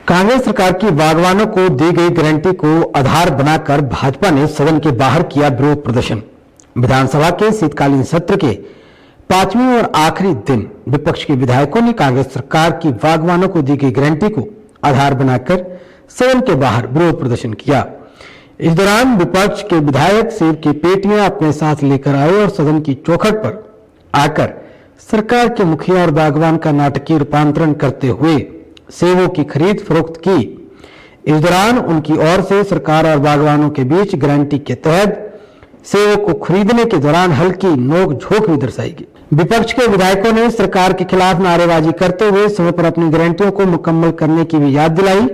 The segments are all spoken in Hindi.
कांग्रेस सरकार की बागवानों को दी गई गारंटी को आधार बनाकर भाजपा ने सदन के बाहर किया विरोध प्रदर्शन। विधानसभा के शीतकालीन सत्र के 5वें और आखिरी दिन विपक्ष के विधायकों ने कांग्रेस सरकार की बागवानों को दी गई गारंटी को आधार बनाकर सदन के बाहर विरोध प्रदर्शन किया। इस दौरान विपक्ष के विधायक सेब की पेटियां अपने साथ लेकर आए और सदन की चौखट पर आकर सरकार के मुखिया और बागवान का नाटकीय रूपांतरण करते हुए सेबों की खरीद फरोख्त की। इस दौरान उनकी ओर से सरकार और बागवानों के बीच गारंटी के तहत सेबों को खरीदने के दौरान हल्की नोक झोंक भी दर्शाई गई। विपक्ष के विधायकों ने सरकार के खिलाफ नारेबाजी करते हुए समय पर अपनी गारंटियों को मुकम्मल करने की भी याद दिलाई।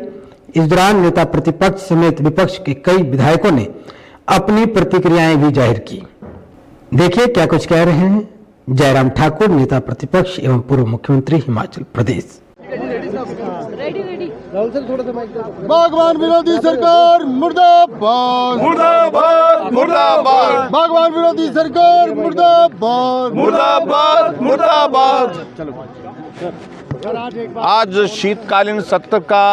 इस दौरान नेता प्रतिपक्ष समेत विपक्ष के कई विधायकों ने अपनी प्रतिक्रियाएं भी जाहिर की। देखिए क्या कुछ कह रहे हैं जयराम ठाकुर, नेता प्रतिपक्ष एवं पूर्व मुख्यमंत्री हिमाचल प्रदेश। बागवान विरोधी सरकार मुर्दाबाद मुर्दाबाद मुर्दाबाद बागवान विरोधी सरकार मुर्दाबाद मुर्दाबाद मुर्दाबाद। आज शीतकालीन सत्र का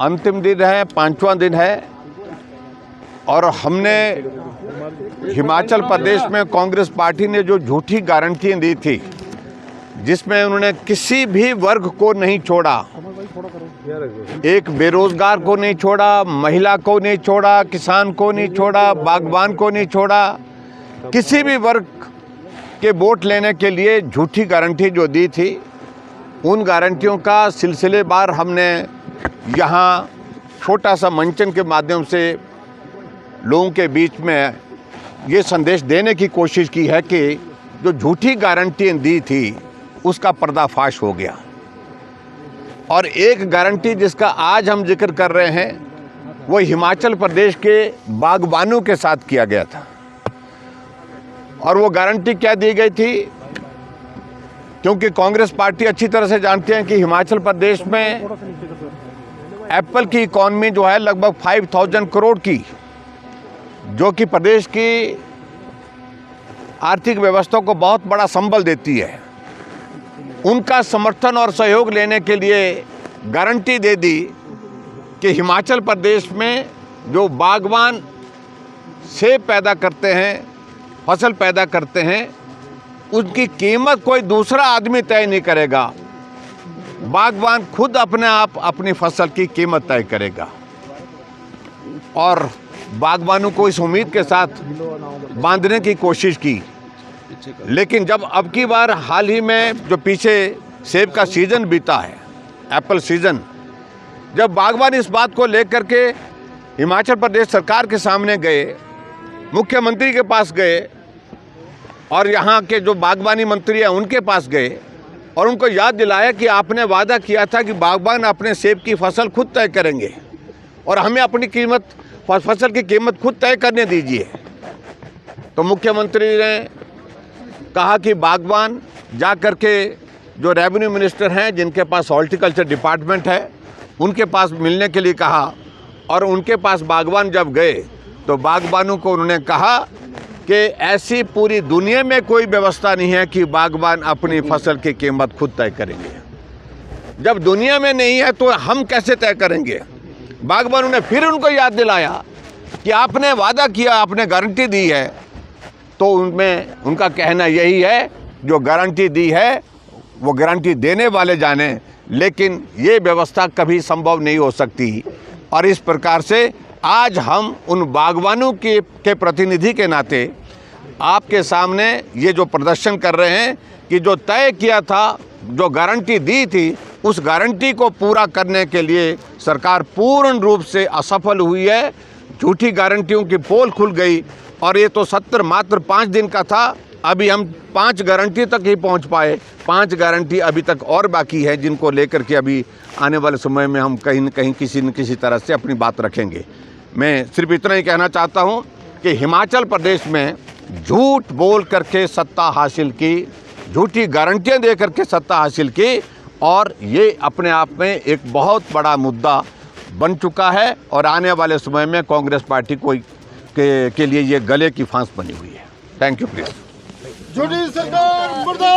अंतिम दिन है, 5वां दिन है और हमने हिमाचल प्रदेश में कांग्रेस पार्टी ने जो झूठी गारंटियां दी थी, जिसमें उन्होंने किसी भी वर्ग को नहीं छोड़ा, एक बेरोजगार को नहीं छोड़ा, महिला को नहीं छोड़ा, किसान को नहीं छोड़ा, बागवान को नहीं छोड़ा, किसी भी वर्ग के वोट लेने के लिए झूठी गारंटी जो दी थी, उन गारंटियों का सिलसिलेवार हमने यहाँ छोटा सा मंचन के माध्यम से लोगों के बीच में ये संदेश देने की कोशिश की है कि जो झूठी गारंटियाँ दी थी उसका पर्दाफाश हो गया। और एक गारंटी जिसका आज हम जिक्र कर रहे हैं वो हिमाचल प्रदेश के बागबानों के साथ किया गया था। और वो गारंटी क्या दी गई थी, क्योंकि कांग्रेस पार्टी अच्छी तरह से जानते हैं कि हिमाचल प्रदेश में एप्पल की इकॉनमी जो है लगभग 5000 करोड़ की, जो कि प्रदेश की आर्थिक व्यवस्था को बहुत बड़ा संबल देती है, उनका समर्थन और सहयोग लेने के लिए गारंटी दे दी कि हिमाचल प्रदेश में जो बागवान सेब पैदा करते हैं, फसल पैदा करते हैं, उसकी कीमत कोई दूसरा आदमी तय नहीं करेगा, बागवान खुद अपने आप अपनी फसल की कीमत तय करेगा। और बागवानों को इस उम्मीद के साथ बांधने की कोशिश की। लेकिन जब अब की बार हाल ही में जो पीछे सेब का सीज़न बीता है, एप्पल सीज़न, जब बागवान इस बात को लेकर के हिमाचल प्रदेश सरकार के सामने गए, मुख्यमंत्री के पास गए और यहाँ के जो बागवानी मंत्री हैं उनके पास गए और उनको याद दिलाया कि आपने वादा किया था कि बागवान अपने सेब की फसल खुद तय करेंगे और हमें अपनी कीमत, फसल की कीमत खुद तय करने दीजिए, तो मुख्यमंत्री ने कहा कि बागवान जा कर के जो रेवेन्यू मिनिस्टर हैं, जिनके पास हॉर्टिकल्चर डिपार्टमेंट है, उनके पास मिलने के लिए कहा। और उनके पास बागवान जब गए तो बागवानों को उन्होंने कहा कि ऐसी पूरी दुनिया में कोई व्यवस्था नहीं है कि बागवान अपनी फसल की कीमत खुद तय करेंगे। जब दुनिया में नहीं है तो हम कैसे तय करेंगे। बागवानों ने फिर उनको याद दिलाया कि आपने वादा किया, आपने गारंटी दी है, तो उनमें उनका कहना यही है जो गारंटी दी है वो गारंटी देने वाले जाने, लेकिन ये व्यवस्था कभी संभव नहीं हो सकती। और इस प्रकार से आज हम उन बागवानों के प्रतिनिधि के नाते आपके सामने ये जो प्रदर्शन कर रहे हैं कि जो तय किया था, जो गारंटी दी थी, उस गारंटी को पूरा करने के लिए सरकार पूर्ण रूप से असफल हुई है। झूठी गारंटियों की पोल खुल गई और ये तो सत्र मात्र 5 दिन का था। अभी हम 5 गारंटी तक ही पहुंच पाए, 5 गारंटी अभी तक और बाकी है, जिनको लेकर के अभी आने वाले समय में हम कहीं न कहीं किसी न किसी तरह से अपनी बात रखेंगे। मैं सिर्फ इतना ही कहना चाहता हूं कि हिमाचल प्रदेश में झूठ बोल करके सत्ता हासिल की, झूठी गारंटियां दे करके सत्ता हासिल की, और ये अपने आप में एक बहुत बड़ा मुद्दा बन चुका है और आने वाले समय में कांग्रेस पार्टी के लिए ये गले की फांस बनी हुई है। Thank you please. झूठी सरकार मुर्दाबाद।